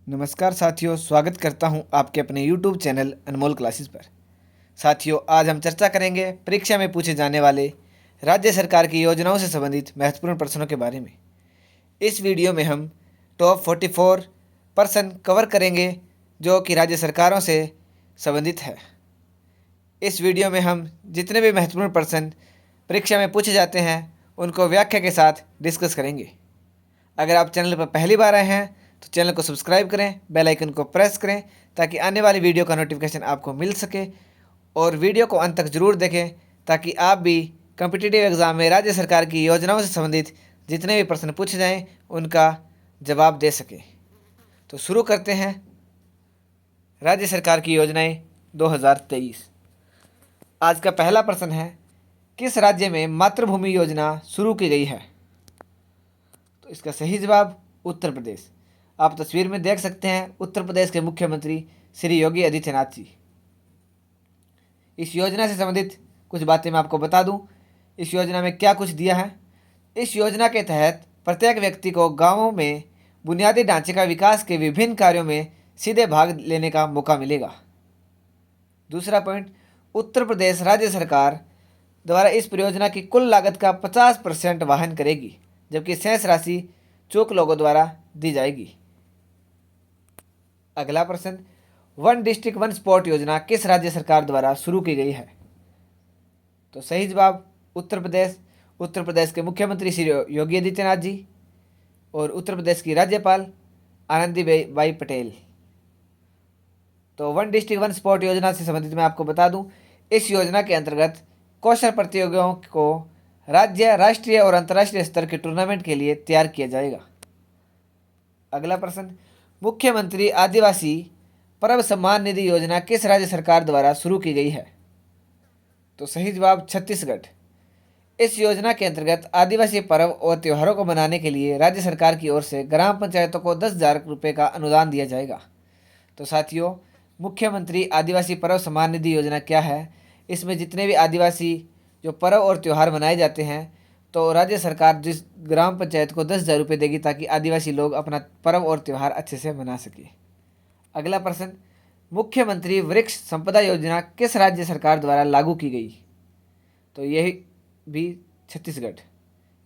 नमस्कार साथियों, स्वागत करता हूं आपके अपने YouTube चैनल अनमोल क्लासेस पर। साथियों, आज हम चर्चा करेंगे परीक्षा में पूछे जाने वाले राज्य सरकार की योजनाओं से संबंधित महत्वपूर्ण प्रश्नों के बारे में। इस वीडियो में हम टॉप 44 प्रश्न कवर करेंगे जो कि राज्य सरकारों से संबंधित है। इस वीडियो में हम जितने भी महत्वपूर्ण प्रश्न परीक्षा में पूछे जाते हैं उनको व्याख्या के साथ डिस्कस करेंगे। अगर आप चैनल पर पहली बार आए हैं तो चैनल को सब्सक्राइब करें, बेल आइकन को प्रेस करें ताकि आने वाली वीडियो का नोटिफिकेशन आपको मिल सके, और वीडियो को अंत तक जरूर देखें ताकि आप भी कॉम्पिटिटिव एग्ज़ाम में राज्य सरकार की योजनाओं से संबंधित जितने भी प्रश्न पूछे जाएं उनका जवाब दे सकें। तो शुरू करते हैं राज्य सरकार की योजनाएं 2023। आज का पहला प्रश्न है, किस राज्य में मातृभूमि योजना शुरू की गई है? तो इसका सही जवाब उत्तर प्रदेश। आप तस्वीर में देख सकते हैं उत्तर प्रदेश के मुख्यमंत्री श्री योगी आदित्यनाथ जी। इस योजना से संबंधित कुछ बातें मैं आपको बता दूं। इस योजना में क्या कुछ दिया है। इस योजना के तहत प्रत्येक व्यक्ति को गांवों में बुनियादी ढांचे का विकास के विभिन्न कार्यों में सीधे भाग लेने का मौका मिलेगा। दूसरा पॉइंट, उत्तर प्रदेश राज्य सरकार द्वारा इस परियोजना की कुल लागत का 50% वहन करेगी, जबकि शेष राशि चूक लोगों द्वारा दी जाएगी। अगला प्रश्न, वन डिस्ट्रिक्ट वन स्पॉट योजना किस राज्य सरकार द्वारा शुरू की गई है? तो सही जवाब उत्तर प्रदेश। उत्तर प्रदेश के मुख्यमंत्री श्री योगी आदित्यनाथ जी और उत्तर प्रदेश की राज्यपाल आनंदीबाई पटेल। तो वन डिस्ट्रिक्ट वन स्पॉट योजना से संबंधित मैं आपको बता दूं, इस योजना के अंतर्गत कौशल प्रतियोगियों को राज्य, राष्ट्रीय और अंतर्राष्ट्रीय स्तर के टूर्नामेंट के लिए तैयार किया जाएगा। अगला प्रश्न, मुख्यमंत्री आदिवासी पर्व सम्मान निधि योजना किस राज्य सरकार द्वारा शुरू की गई है? तो सही जवाब छत्तीसगढ़। इस योजना के अंतर्गत आदिवासी पर्व और त्योहारों को मनाने के लिए राज्य सरकार की ओर से ग्राम पंचायतों को 10,000 रुपये का अनुदान दिया जाएगा। तो साथियों, मुख्यमंत्री आदिवासी पर्व सम्मान निधि योजना क्या है? इसमें जितने भी आदिवासी जो पर्व और त्यौहार मनाए जाते हैं तो राज्य सरकार जिस ग्राम पंचायत को 10,000 रुपये देगी ताकि आदिवासी लोग अपना पर्व और त्यौहार अच्छे से मना सके। अगला प्रश्न, मुख्यमंत्री वृक्ष संपदा योजना किस राज्य सरकार द्वारा लागू की गई? तो यही भी छत्तीसगढ़।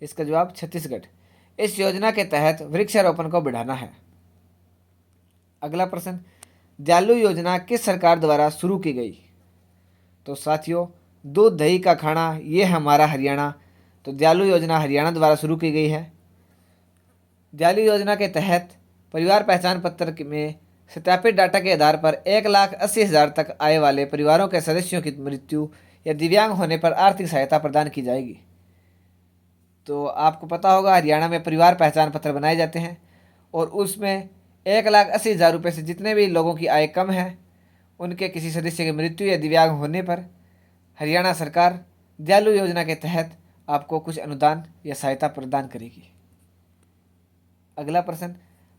इसका जवाब छत्तीसगढ़। इस योजना के तहत वृक्षारोपण को बढ़ाना है। अगला प्रश्न, दयालु योजना किस सरकार द्वारा शुरू की गई? तो साथियों, दूध दही का खाना ये हमारा हरियाणा। तो दयालु योजना हरियाणा द्वारा शुरू की गई है। दयालु योजना के तहत परिवार पहचान पत्र में सत्यापित डाटा के आधार पर 1,80,000 तक आय वाले परिवारों के सदस्यों की मृत्यु या दिव्यांग होने पर आर्थिक सहायता प्रदान की जाएगी। तो आपको पता होगा हरियाणा में परिवार पहचान पत्र बनाए जाते हैं और उसमें 1,80,000 रुपये से जितने भी लोगों की आय कम है उनके किसी सदस्य की मृत्यु या दिव्यांग होने पर हरियाणा सरकार दयालु योजना के तहत आपको कुछ अनुदान या सहायता प्रदान करेगी। अगला प्रश्न,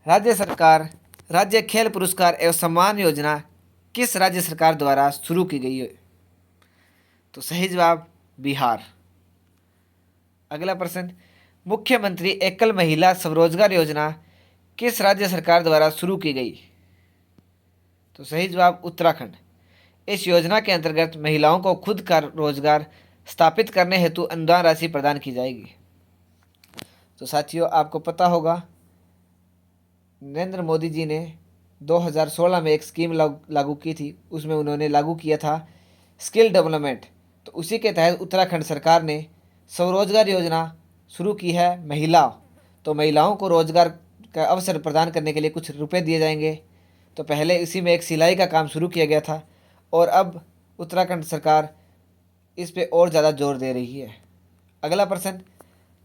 राज्य सरकार राज्य खेल पुरस्कार एवं सम्मान योजना किस राज्य सरकार द्वारा शुरू की गई है? तो सही जवाब बिहार। अगला प्रश्न, मुख्यमंत्री एकल महिला स्वरोजगार योजना किस राज्य सरकार द्वारा शुरू की गई? तो सही जवाब उत्तराखंड। इस योजना के अंतर्गत महिलाओं को खुद का रोजगार स्थापित करने हेतु अनुदान राशि प्रदान की जाएगी। तो साथियों, आपको पता होगा नरेंद्र मोदी जी ने 2016 में एक स्कीम लागू की थी, उसमें उन्होंने लागू किया था स्किल डेवलपमेंट। तो उसी के तहत उत्तराखंड सरकार ने स्वरोजगार योजना शुरू की है। तो महिलाओं को रोजगार का अवसर प्रदान करने के लिए कुछ रुपए दिए जाएंगे। तो पहले इसी में एक सिलाई का काम शुरू किया गया था और अब उत्तराखंड सरकार इस पे और ज़्यादा जोर दे रही है। अगला प्रश्न,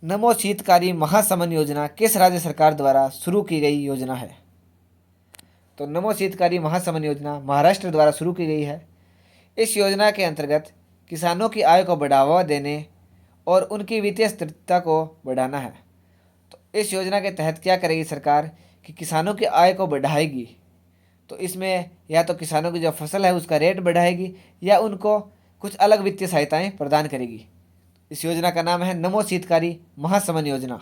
नमो शीतकारी महासमन योजना किस राज्य सरकार द्वारा शुरू की गई योजना है? तो नमो शीतकारी महासमन योजना महाराष्ट्र द्वारा शुरू की गई है। इस योजना के अंतर्गत किसानों की आय को बढ़ावा देने और उनकी वित्तीय स्थिरता को बढ़ाना है। तो इस योजना के तहत क्या करेगी सरकार कि किसानों की आय को बढ़ाएगी। तो इसमें या तो किसानों की जो फसल है उसका रेट बढ़ाएगी या उनको कुछ अलग वित्तीय सहायताएं प्रदान करेगी। इस योजना का नाम है नमो शीतकारी महासमन योजना।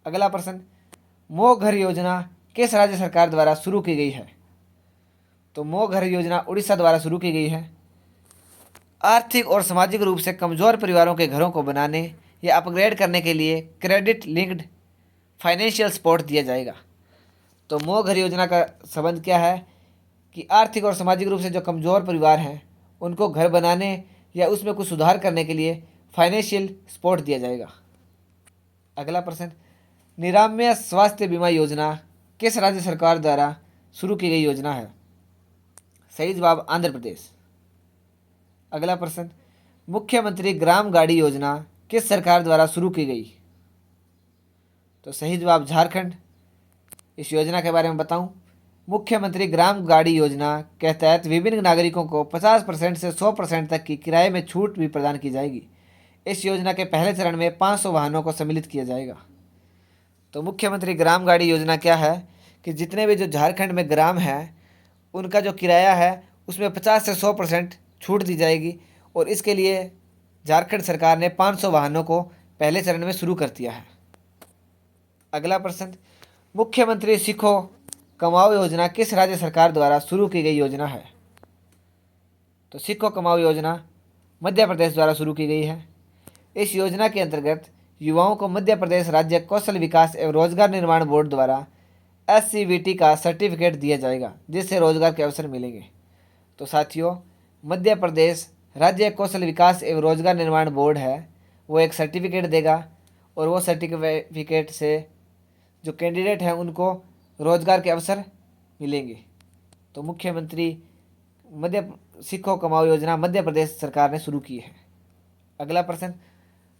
अगला प्रश्न, मोह घर योजना किस राज्य सरकार द्वारा शुरू की गई है? तो मोह घर योजना उड़ीसा द्वारा शुरू की गई है। आर्थिक और सामाजिक रूप से कमजोर परिवारों के घरों को बनाने या अपग्रेड करने के लिए क्रेडिट लिंक्ड फाइनेंशियल सपोर्ट दिया जाएगा। तो मोह घर योजना का संबंध क्या है कि आर्थिक और सामाजिक रूप से जो कमज़ोर परिवार हैं उनको घर बनाने या उसमें कुछ सुधार करने के लिए फाइनेंशियल सपोर्ट दिया जाएगा। अगला प्रश्न, निरामय स्वास्थ्य बीमा योजना किस राज्य सरकार द्वारा शुरू की गई योजना है? सही जवाब आंध्र प्रदेश। अगला प्रश्न, मुख्यमंत्री ग्राम गाड़ी योजना किस सरकार द्वारा शुरू की गई? तो सही जवाब झारखंड। इस योजना के बारे में बताऊं, मुख्यमंत्री ग्राम गाड़ी योजना के तहत विभिन्न नागरिकों को 50% से 100% तक की किराए में छूट भी प्रदान की जाएगी। इस योजना के पहले चरण में 500 वाहनों को सम्मिलित किया जाएगा। तो मुख्यमंत्री ग्राम गाड़ी योजना क्या है कि जितने भी जो झारखंड में ग्राम हैं उनका जो किराया है उसमें 50 से 100% छूट दी जाएगी और इसके लिए झारखंड सरकार ने 500 वाहनों को पहले चरण में शुरू कर दिया है। अगला प्रश्न, मुख्यमंत्री सीखो कमाओ योजना किस राज्य सरकार द्वारा शुरू की गई योजना है? तो सीखो कमाओ योजना मध्य प्रदेश द्वारा शुरू की गई है। इस योजना के अंतर्गत युवाओं को मध्य प्रदेश राज्य कौशल विकास एवं रोजगार निर्माण बोर्ड द्वारा SCVT का सर्टिफिकेट दिया जाएगा जिससे रोजगार के अवसर मिलेंगे। तो साथियों, मध्य प्रदेश राज्य कौशल विकास एवं रोजगार निर्माण बोर्ड है वो एक सर्टिफिकेट देगा और वो सर्टिफिकेट से जो कैंडिडेट हैं उनको रोजगार के अवसर मिलेंगे। तो मुख्यमंत्री मध्य सीखो कमाओ योजना मध्य प्रदेश सरकार ने शुरू की है। अगला प्रश्न,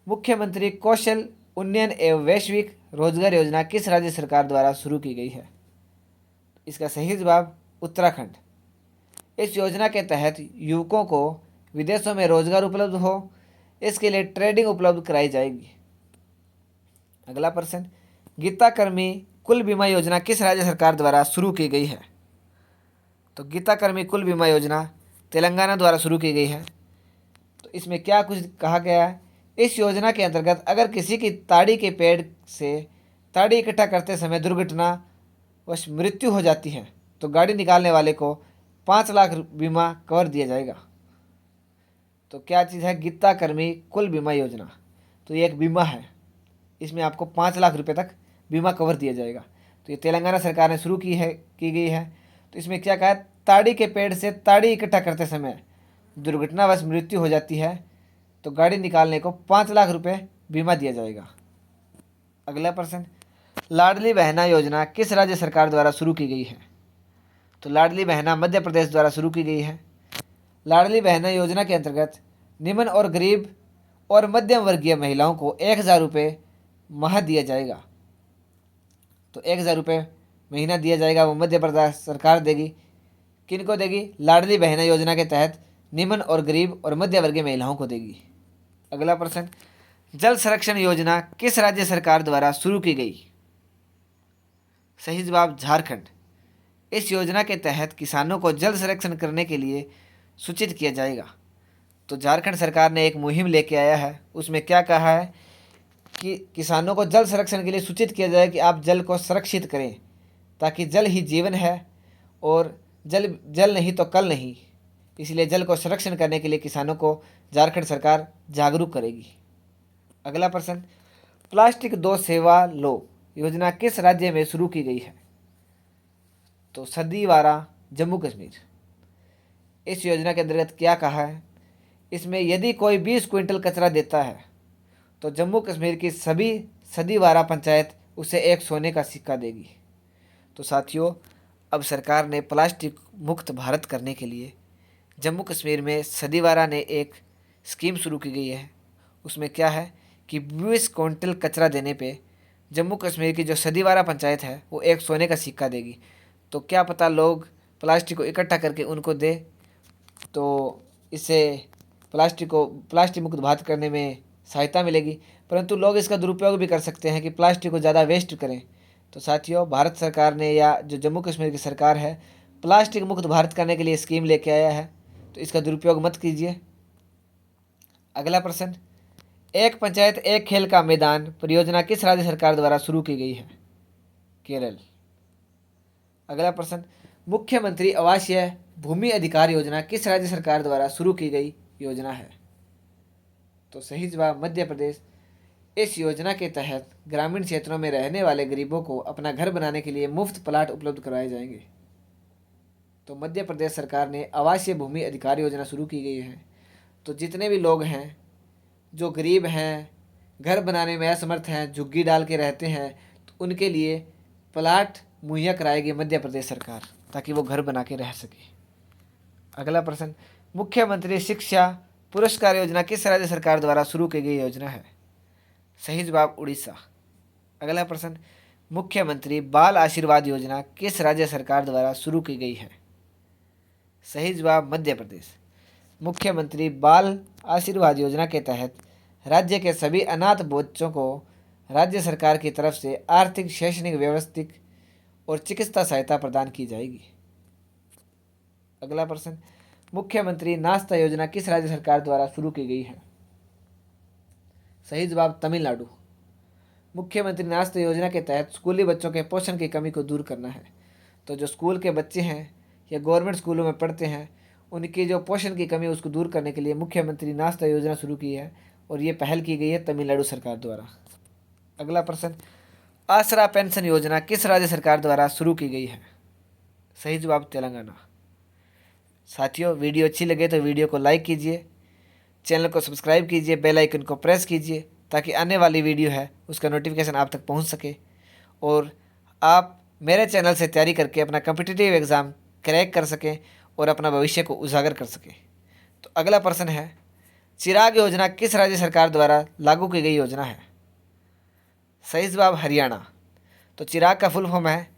मुख्यमंत्री कौशल उन्नयन एवं वैश्विक रोजगार योजना किस राज्य सरकार द्वारा शुरू की गई है? इसका सही जवाब उत्तराखंड। इस योजना के तहत युवकों को विदेशों में रोजगार उपलब्ध हो इसके लिए ट्रेडिंग उपलब्ध कराई जाएगी। अगला प्रश्न, गीता कर्मी कुल बीमा योजना किस राज्य सरकार द्वारा शुरू की गई है? तो गीता कर्मी कुल बीमा योजना तेलंगाना द्वारा शुरू की गई है। तो इसमें क्या कुछ कहा गया है? इस योजना के अंतर्गत अगर किसी की ताड़ी के पेड़ से ताड़ी इकट्ठा करते समय दुर्घटनावश मृत्यु हो जाती है तो गाड़ी निकालने वाले को 5 लाख बीमा कवर दिया जाएगा। तो क्या चीज़ है गीता कर्मी कुल बीमा योजना? तो ये एक बीमा है, इसमें आपको 5 लाख रुपए तक बीमा कवर दिया जाएगा। तो ये तेलंगाना सरकार ने शुरू की गई है। तो इसमें क्या कहा है, ताड़ी के पेड़ से ताड़ी इकट्ठा करते समय दुर्घटनावश मृत्यु हो जाती है तो गाड़ी निकालने को 5 लाख रुपए बीमा दिया जाएगा। अगला प्रश्न, लाडली बहना योजना किस राज्य सरकार द्वारा शुरू की गई है? तो लाडली बहना मध्य प्रदेश द्वारा शुरू की गई है। लाडली बहना योजना के अंतर्गत निम्न और गरीब और मध्यम वर्गीय महिलाओं को 1000 रुपये माह दिया जाएगा। तो 1000 रुपये महीना दिया जाएगा, वो मध्य प्रदेश सरकार देगी। किनको देगी? लाडली बहना योजना के तहत निम्न और गरीब और मध्य वर्गीय महिलाओं को देगी। अगला प्रश्न, जल संरक्षण योजना किस राज्य सरकार द्वारा शुरू की गई? सही जवाब झारखंड। इस योजना के तहत किसानों को जल संरक्षण करने के लिए सूचित किया जाएगा। तो झारखंड सरकार ने एक मुहिम लेके आया है, उसमें क्या कहा है कि किसानों को जल संरक्षण के लिए सूचित किया जाए कि आप जल को संरक्षित करें ताकि जल ही जीवन है और जल नहीं तो कल नहीं। इसलिए जल को संरक्षण करने के लिए किसानों को झारखंड सरकार जागरूक करेगी। अगला प्रश्न, प्लास्टिक दो सेवा लो योजना किस राज्य में शुरू की गई है? तो सदीवारा जम्मू कश्मीर। इस योजना के अंतर्गत क्या कहा है? इसमें यदि कोई 20 क्विंटल कचरा देता है तो जम्मू कश्मीर की सभी सदीवारा पंचायत उसे एक सोने का सिक्का देगी। तो साथियों, अब सरकार ने प्लास्टिक मुक्त भारत करने के लिए जम्मू कश्मीर में सदीवारा ने एक स्कीम शुरू की गई है। उसमें क्या है कि 20 क्विंटल कचरा देने पे जम्मू कश्मीर की जो सदीवारा पंचायत है वो एक सोने का सिक्का देगी। तो क्या पता लोग प्लास्टिक को इकट्ठा करके उनको दे, तो इससे प्लास्टिक मुक्त भारत करने में सहायता मिलेगी। परंतु लोग इसका दुरुपयोग भी कर सकते हैं कि प्लास्टिक को ज़्यादा वेस्ट करें। तो साथियों, भारत सरकार ने या जो जम्मू कश्मीर की सरकार है प्लास्टिक मुक्त भारत करने के लिए स्कीम लेके आया है, तो इसका दुरुपयोग मत कीजिए। अगला प्रश्न, एक पंचायत एक खेल का मैदान परियोजना किस राज्य सरकार द्वारा शुरू की गई है? केरल। अगला प्रश्न, मुख्यमंत्री आवासीय भूमि अधिकार योजना किस राज्य सरकार द्वारा शुरू की गई योजना है? तो सही जवाब मध्य प्रदेश। इस योजना के तहत ग्रामीण क्षेत्रों में रहने वाले गरीबों को अपना घर बनाने के लिए मुफ्त प्लाट उपलब्ध करवाए जाएंगे। तो मध्य प्रदेश सरकार ने आवासीय भूमि अधिकार योजना शुरू की गई है। तो जितने भी लोग हैं जो गरीब हैं, घर बनाने में असमर्थ हैं, झुग्गी डाल के रहते हैं, तो उनके लिए प्लाट मुहैया कराएगी मध्य प्रदेश सरकार, ताकि वो घर बना के रह सके। अगला प्रश्न, मुख्यमंत्री शिक्षा पुरस्कार योजना किस राज्य सरकार द्वारा शुरू की गई योजना है? सही जवाब उड़ीसा। अगला प्रश्न, मुख्यमंत्री बाल आशीर्वाद योजना किस राज्य सरकार द्वारा शुरू की गई है? सही जवाब मध्य प्रदेश। मुख्यमंत्री बाल आशीर्वाद योजना के तहत राज्य के सभी अनाथ बच्चों को राज्य सरकार की तरफ से आर्थिक, शैक्षणिक, व्यवस्थित और चिकित्सा सहायता प्रदान की जाएगी। अगला प्रश्न, मुख्यमंत्री नाश्ता योजना किस राज्य सरकार द्वारा शुरू की गई है? सही जवाब तमिलनाडु। मुख्यमंत्री नाश्ता योजना के तहत स्कूली बच्चों के पोषण की कमी को दूर करना है। तो जो स्कूल के बच्चे हैं या गवर्नमेंट स्कूलों में पढ़ते हैं, उनकी जो पोषण की कमी है उसको दूर करने के लिए मुख्यमंत्री नाश्ता योजना शुरू की है, और ये पहल की गई है तमिलनाडु सरकार द्वारा। अगला प्रश्न, आसरा पेंशन योजना किस राज्य सरकार द्वारा शुरू की गई है? सही जवाब तेलंगाना। साथियों, वीडियो अच्छी लगे तो वीडियो को लाइक कीजिए, चैनल को सब्सक्राइब कीजिए, बेल आइकन को प्रेस कीजिए, ताकि आने वाली वीडियो है उसका नोटिफिकेशन आप तक पहुंच सके और आप मेरे चैनल से तैयारी करके अपना कॉम्पिटिटिव एग्ज़ाम क्रैक कर सकें और अपना भविष्य को उजागर कर सकें। तो अगला प्रश्न है, चिराग योजना किस राज्य सरकार द्वारा लागू की गई योजना है? सही जवाब हरियाणा। तो चिराग का फुल फॉर्म है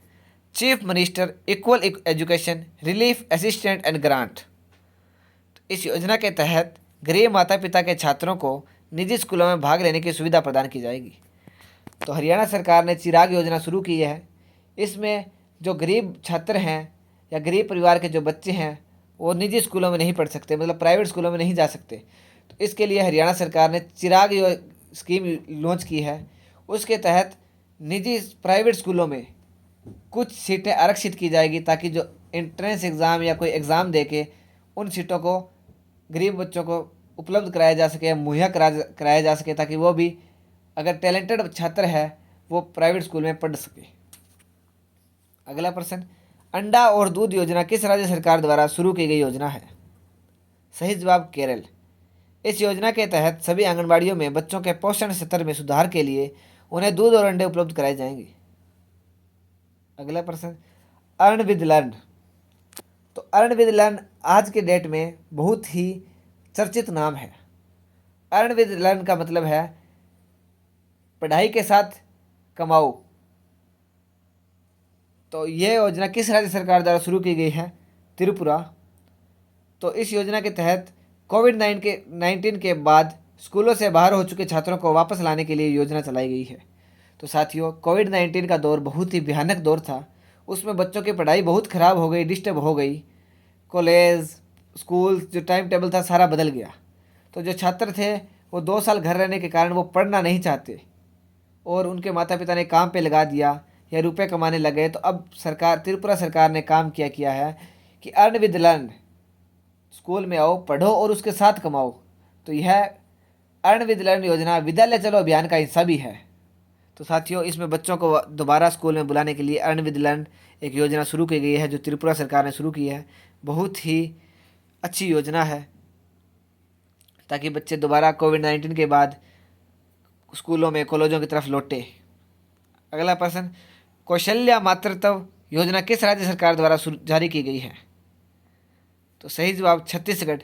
chief minister equal education relief assistant and grant. तो इस योजना के तहत गरीब माता पिता के छात्रों को निजी स्कूलों में भाग लेने की सुविधा प्रदान की जाएगी। तो हरियाणा सरकार ने चिराग योजना शुरू की है। इसमें जो गरीब छात्र हैं या गरीब परिवार के जो बच्चे हैं वो निजी स्कूलों में नहीं पढ़ सकते, मतलब प्राइवेट स्कूलों में नहीं जा सकते, तो इसके लिए हरियाणा सरकार ने चिराग स्कीम लॉन्च की है। उसके तहत निजी प्राइवेट स्कूलों में कुछ सीटें आरक्षित की जाएगी, ताकि जो एंट्रेंस एग्ज़ाम या कोई एग्ज़ाम दे के उन सीटों को गरीब बच्चों को उपलब्ध कराया जा सके, मुहैया कराया जा सके, ताकि वो भी अगर टैलेंटेड छात्र है वो प्राइवेट स्कूल में पढ़ सके। अगला प्रश्न, अंडा और दूध योजना किस राज्य सरकार द्वारा शुरू की गई योजना है? सही जवाब केरल। इस योजना के तहत सभी आंगनबाड़ियों में बच्चों के पोषण स्तर में सुधार के लिए उन्हें दूध और अंडे उपलब्ध कराए जाएंगे। अगला प्रश्न, अर्न विद लर्न। तो अर्न विद लर्न आज के डेट में बहुत ही चर्चित नाम है। अर्न विद लर्न का मतलब है पढ़ाई के साथ कमाओ। तो यह योजना किस राज्य सरकार द्वारा शुरू की गई है? त्रिपुरा। तो इस योजना के तहत कोविड-19 के बाद स्कूलों से बाहर हो चुके छात्रों को वापस लाने के लिए योजना चलाई गई है। तो साथियों, कोविड-19 का दौर बहुत ही भयानक दौर था। उसमें बच्चों की पढ़ाई बहुत ख़राब हो गई, डिस्टर्ब हो गई। कॉलेज, स्कूल जो टाइम टेबल था सारा बदल गया। तो जो छात्र थे वो 2 साल घर रहने के कारण वो पढ़ना नहीं चाहते और उनके माता पिता ने काम पे लगा दिया या रुपए कमाने लगे। तो अब सरकार, त्रिपुरा सरकार ने काम किया है कि अर्न विद लर्न, स्कूल में आओ, पढ़ो और उसके साथ कमाओ। तो यह अर्न विद लर्न योजना विद्यालय चलो अभियान का हिस्सा भी है। तो साथियों, इसमें बच्चों को दोबारा स्कूल में बुलाने के लिए अर्न विद लर्न एक योजना शुरू की गई है, जो त्रिपुरा सरकार ने शुरू की है। बहुत ही अच्छी योजना है, ताकि बच्चे दोबारा कोविड-19 के बाद स्कूलों में, कॉलेजों की तरफ लौटे। अगला प्रश्न, कौशल्या मातृत्व योजना किस राज्य सरकार द्वारा जारी की गई है? तो सही जवाब छत्तीसगढ़।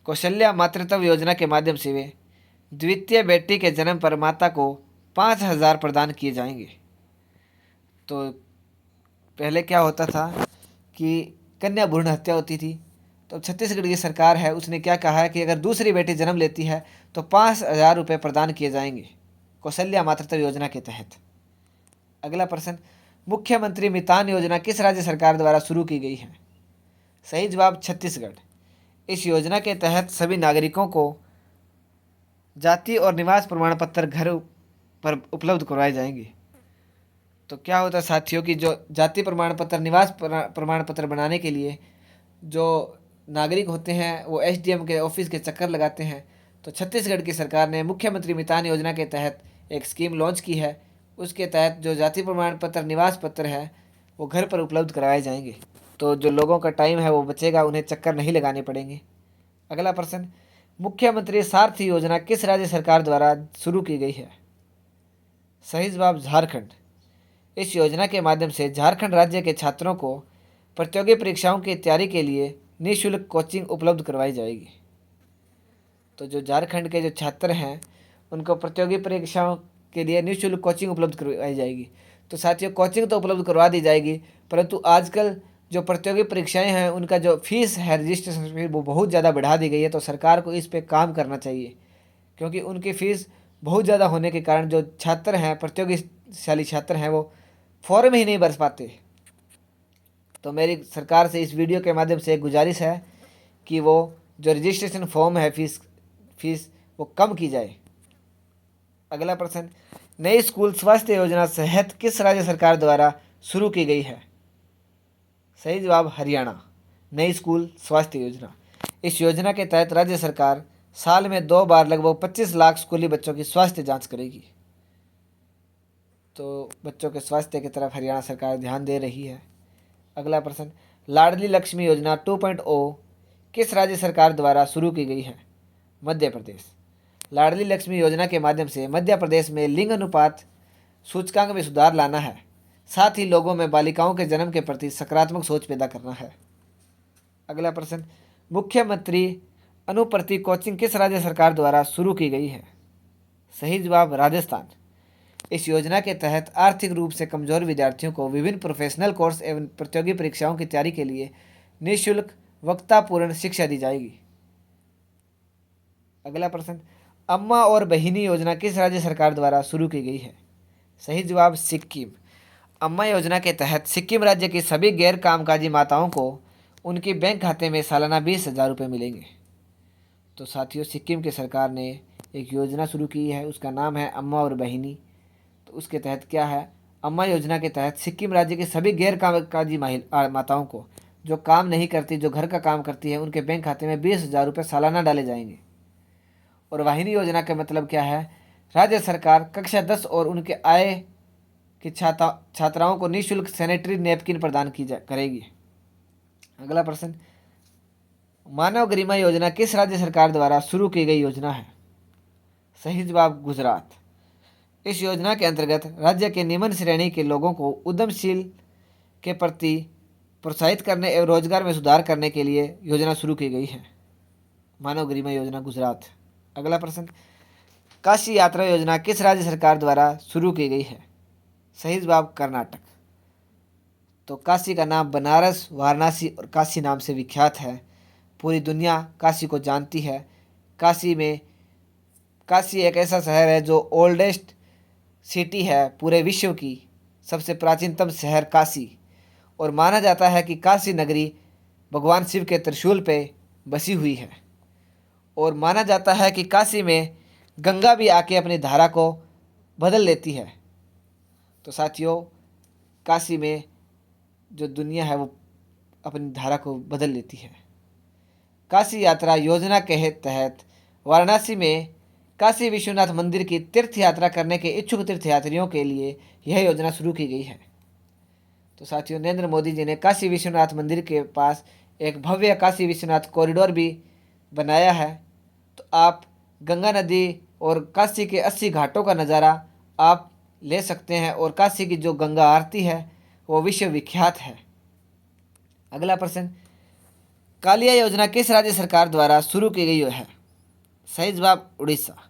कौशल्या मातृत्व योजना के माध्यम से वे द्वितीय बेटी के जन्म पर माता को 5,000 प्रदान किए जाएंगे। तो पहले क्या होता था कि कन्या भ्रूण हत्या होती थी। तो छत्तीसगढ़ की सरकार है, उसने क्या कहा है कि अगर दूसरी बेटी जन्म लेती है तो 5,000 रुपये प्रदान किए जाएंगे कौशल्या मातृत्व योजना के तहत। अगला प्रश्न, मुख्यमंत्री मितान योजना किस राज्य सरकार द्वारा शुरू की गई है? सही जवाब छत्तीसगढ़। इस योजना के तहत सभी नागरिकों को जाति और निवास प्रमाण पत्र घर पर उपलब्ध करवाए जाएंगे। तो क्या होता है साथियों कि जो जाति प्रमाण पत्र, निवास प्रमाण पत्र बनाने के लिए जो नागरिक होते हैं वो एसडीएम के ऑफिस के चक्कर लगाते हैं। तो छत्तीसगढ़ की सरकार ने मुख्यमंत्री मितान योजना के तहत एक स्कीम लॉन्च की है। उसके तहत जो जाति प्रमाण पत्र, निवास पत्र है वो घर पर उपलब्ध करवाए जाएंगे। तो जो लोगों का टाइम है वो बचेगा, उन्हें चक्कर नहीं लगाने पड़ेंगे। अगला प्रश्न, मुख्यमंत्री सारथी योजना किस राज्य सरकार द्वारा शुरू की गई है? सही जवाब झारखंड। इस योजना के माध्यम से झारखंड राज्य के छात्रों को प्रतियोगी परीक्षाओं की तैयारी के लिए निःशुल्क कोचिंग उपलब्ध करवाई जाएगी। तो जो झारखंड के जो छात्र हैं उनको प्रतियोगी परीक्षाओं के लिए निःशुल्क कोचिंग उपलब्ध करवाई जाएगी। तो साथियों, कोचिंग तो उपलब्ध करवा दी जाएगी, परंतु आजकल जो प्रतियोगी परीक्षाएं हैं उनका जो फीस है, रजिस्ट्रेशन फीस, वो बहुत ज़्यादा बढ़ा दी गई है। तो सरकार को इस पर काम करना चाहिए, क्योंकि उनकी फ़ीस बहुत ज़्यादा होने के कारण जो छात्र हैं, प्रतियोगिशाली छात्र हैं, वो फॉर्म ही नहीं भर पाते। तो मेरी सरकार से इस वीडियो के माध्यम से एक गुजारिश है कि वो जो रजिस्ट्रेशन फॉर्म है, फीस वो कम की जाए। अगला प्रश्न, नई स्कूल स्वास्थ्य योजना सेहत किस राज्य सरकार द्वारा शुरू की गई है? सही जवाब हरियाणा। नई स्कूल स्वास्थ्य योजना, इस योजना के तहत राज्य सरकार साल में 2 बार लगभग 25 लाख स्कूली बच्चों की स्वास्थ्य जांच करेगी। तो बच्चों के स्वास्थ्य की तरफ हरियाणा सरकार ध्यान दे रही है। अगला प्रश्न, लाडली लक्ष्मी योजना 2.0 किस राज्य सरकार द्वारा शुरू की गई है? मध्य प्रदेश। लाडली लक्ष्मी योजना के माध्यम से मध्य प्रदेश में लिंग अनुपात सूचकांक में सुधार लाना है, साथ ही लोगों में बालिकाओं के जन्म के प्रति सकारात्मक सोच पैदा करना है। अगला प्रश्न, मुख्यमंत्री अनुप्रति कोचिंग किस राज्य सरकार द्वारा शुरू की गई है? सही जवाब राजस्थान। इस योजना के तहत आर्थिक रूप से कमजोर विद्यार्थियों को विभिन्न प्रोफेशनल कोर्स एवं प्रतियोगी परीक्षाओं की तैयारी के लिए निःशुल्क वक्तापूर्ण शिक्षा दी जाएगी। अगला प्रश्न, अम्मा और बहिनी योजना किस राज्य सरकार द्वारा शुरू की गई है? सही जवाब सिक्किम। अम्मा योजना के तहत सिक्किम राज्य की सभी गैर कामकाजी माताओं को उनके बैंक खाते में सालाना 20,000 रुपये मिलेंगे। तो साथियों, सिक्किम की सरकार ने एक योजना शुरू की है, उसका नाम है अम्मा और बहिनी। तो उसके तहत क्या है, अम्मा योजना के तहत सिक्किम राज्य की सभी गैर कामकाजी माताओं को, जो काम नहीं करती, जो घर का काम करती है, उनके बैंक खाते में 20,000 रुपये सालाना डाले जाएंगे। और वाहिनी योजना का मतलब क्या है, राज्य सरकार कक्षा 10 और उनके आय की छात्राओं को निःशुल्क सैनिटरी नैपकिन प्रदान करेगी। अगला प्रश्न, मानव गरिमा योजना किस राज्य सरकार द्वारा शुरू की गई योजना है? सही जवाब गुजरात। इस योजना के अंतर्गत राज्य के निम्न श्रेणी के लोगों को उद्यमशील के प्रति प्रोत्साहित करने एवं रोजगार में सुधार करने के लिए योजना शुरू की गई है। मानव गरिमा योजना गुजरात। अगला प्रश्न, काशी यात्रा योजना किस राज्य सरकार द्वारा शुरू की गई है? सही जवाब कर्नाटक। तो काशी का नाम बनारस, वाराणसी और काशी नाम से विख्यात है। पूरी दुनिया काशी को जानती है। काशी एक ऐसा शहर है जो ओल्डेस्ट सिटी है पूरे विश्व की, सबसे प्राचीनतम शहर काशी। और माना जाता है कि काशी नगरी भगवान शिव के त्रिशूल पे बसी हुई है। और माना जाता है कि काशी में गंगा भी आके अपनी धारा को बदल लेती है। तो साथियों, काशी में जो दुनिया है वो अपनी धारा को बदल लेती है। काशी यात्रा योजना के तहत वाराणसी में काशी विश्वनाथ मंदिर की तीर्थ यात्रा करने के इच्छुक तीर्थयात्रियों के लिए यह योजना शुरू की गई है। तो साथियों, नरेंद्र मोदी जी ने काशी विश्वनाथ मंदिर के पास एक भव्य काशी विश्वनाथ कॉरिडोर भी बनाया है। तो आप गंगा नदी और काशी के 80 घाटों का नज़ारा आप ले सकते हैं। और काशी की जो गंगा आरती है वो विश्व विख्यात है। अगला प्रश्न, कालिया योजना किस राज्य सरकार द्वारा शुरू की गई है? सही जवाब उड़ीसा।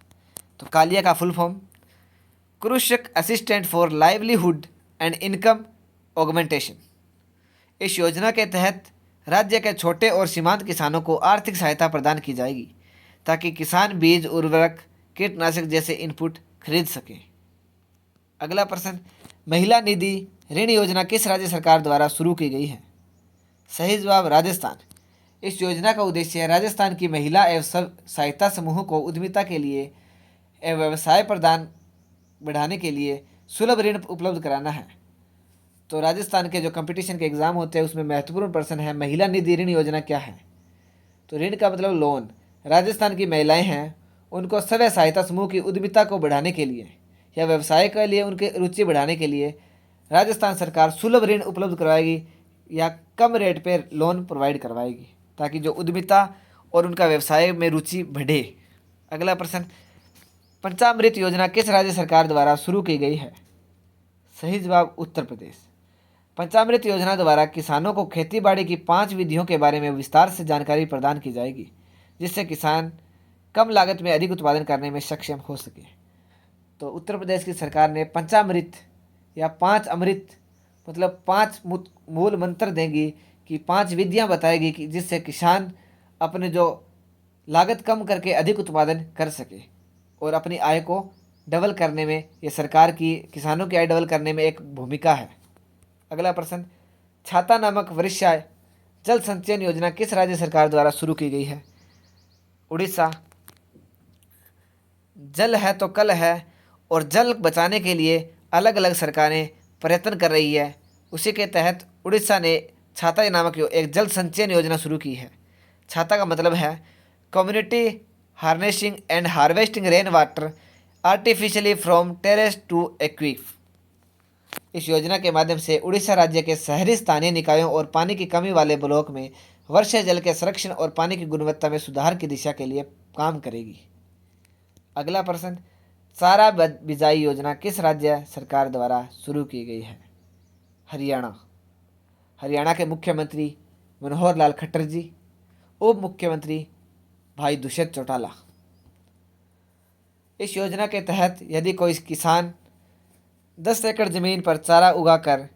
तो कालिया का फुल फॉर्म कृषक assistant for livelihood and income augmentation. इस योजना के तहत राज्य के छोटे और सीमांत किसानों को आर्थिक सहायता प्रदान की जाएगी ताकि किसान बीज, उर्वरक, कीटनाशक जैसे इनपुट खरीद सकें। अगला प्रश्न, महिला निधि ऋण योजना किस राज्य सरकार द्वारा शुरू की गई है? सही जवाब राजस्थान। इस योजना का उद्देश्य राजस्थान की महिला एवं सहायता समूहों को उद्यमिता के लिए एवं व्यवसाय प्रदान बढ़ाने के लिए सुलभ ऋण उपलब्ध कराना है। तो राजस्थान के जो कंपटीशन के एग्ज़ाम होते हैं उसमें महत्वपूर्ण प्रश्न है, महिला निधि ऋण योजना क्या है। तो ऋण का मतलब लोन। राजस्थान की महिलाएं हैं, उनको स्वयं सहायता समूह की उद्यमिता को बढ़ाने के लिए या व्यवसाय के लिए उनकी रुचि बढ़ाने के लिए राजस्थान सरकार सुलभ ऋण उपलब्ध करवाएगी या कम रेट पर लोन प्रोवाइड करवाएगी, ताकि जो उद्यमिता और उनका व्यवसाय में रुचि बढ़े। अगला प्रश्न, पंचामृत योजना किस राज्य सरकार द्वारा शुरू की गई है। सही जवाब उत्तर प्रदेश। पंचामृत योजना द्वारा किसानों को खेतीबाड़ी की 5 विधियों के बारे में विस्तार से जानकारी प्रदान की जाएगी, जिससे किसान कम लागत में अधिक उत्पादन करने में सक्षम हो सके। तो उत्तर प्रदेश की सरकार ने पंचामृत या 5 अमृत मतलब 5 मूल मंत्र देंगी कि 5 विधियां बताएगी कि जिससे किसान अपने जो लागत कम करके अधिक उत्पादन कर सके और अपनी आय को डबल करने में, ये सरकार की किसानों की आय डबल करने में एक भूमिका है। अगला प्रश्न, छाता नामक वर्षा जल संचयन योजना किस राज्य सरकार द्वारा शुरू की गई है। उड़ीसा। जल है तो कल है और जल बचाने के लिए अलग अलग सरकारें प्रयत्न कर रही है। उसी के तहत उड़ीसा ने छाता नामक एक जल संचयन योजना शुरू की है। छाता का मतलब है community harnessing and harvesting rain water artificially from terrace to aquifer. इस योजना के माध्यम से उड़ीसा राज्य के शहरी स्थानीय निकायों और पानी की कमी वाले ब्लॉक में वर्षा जल के संरक्षण और पानी की गुणवत्ता में सुधार की दिशा के लिए काम करेगी। अगला प्रश्न, चारा बिजाई योजना किस राज्य सरकार द्वारा शुरू की गई है। हरियाणा। हरियाणा के मुख्यमंत्री मनोहर लाल खट्टर जी, उप मुख्यमंत्री भाई दुष्यंत चौटाला। इस योजना के तहत यदि कोई किसान 10 एकड़ ज़मीन पर चारा उगाकर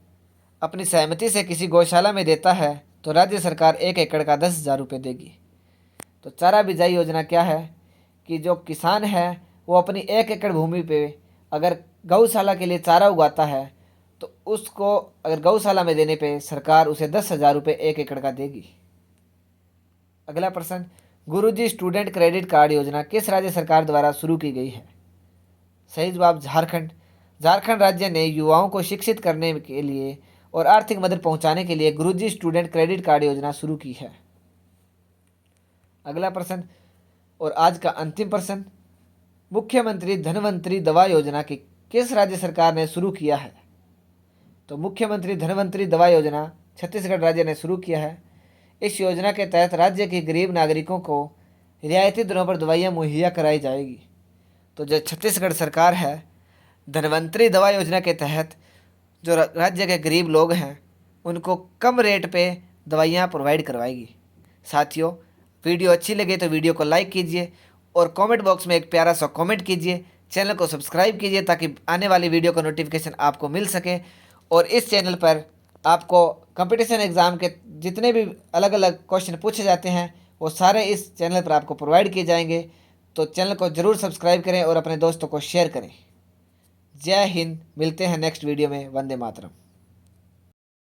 अपनी सहमति से किसी गौशाला में देता है तो राज्य सरकार 1 एकड़ का 10,000 रुपये देगी। तो चारा बिजाई योजना क्या है कि जो किसान है वो अपनी 1 एकड़ भूमि पे अगर गौशाला के लिए चारा उगाता है तो उसको अगर गौशाला में देने पे सरकार उसे 10,000 रुपये 1 एकड़ का देगी। अगला प्रश्न, गुरुजी स्टूडेंट क्रेडिट कार्ड योजना किस राज्य सरकार द्वारा शुरू की गई है। सही जवाब झारखंड। झारखंड राज्य ने युवाओं को शिक्षित करने के लिए और आर्थिक मदद पहुंचाने के लिए गुरुजी स्टूडेंट क्रेडिट कार्ड योजना शुरू की है। अगला प्रश्न और आज का अंतिम प्रश्न, मुख्यमंत्री धनवंतरी दवा योजना की किस राज्य सरकार ने शुरू किया है। तो मुख्यमंत्री धनवंतरी दवा योजना छत्तीसगढ़ राज्य ने शुरू किया है। इस योजना के तहत राज्य के गरीब नागरिकों को रियायती दरों पर दवाइयाँ मुहैया कराई जाएगी। तो जो छत्तीसगढ़ सरकार है, धनवंतरी दवा योजना के तहत जो राज्य के गरीब लोग हैं उनको कम रेट पे दवाइयाँ प्रोवाइड करवाएगी। साथियों, वीडियो अच्छी लगे तो वीडियो को लाइक कीजिए और कमेंट बॉक्स में एक प्यारा सा कमेंट कीजिए। चैनल को सब्सक्राइब कीजिए ताकि आने वाली वीडियो का नोटिफिकेशन आपको मिल सके। और इस चैनल पर आपको कंपटीशन एग्ज़ाम के जितने भी अलग अलग क्वेश्चन पूछे जाते हैं वो सारे इस चैनल पर आपको प्रोवाइड किए जाएंगे। तो चैनल को ज़रूर सब्सक्राइब करें और अपने दोस्तों को शेयर करें। जय हिंद। मिलते हैं नेक्स्ट वीडियो में। वंदे मातरम।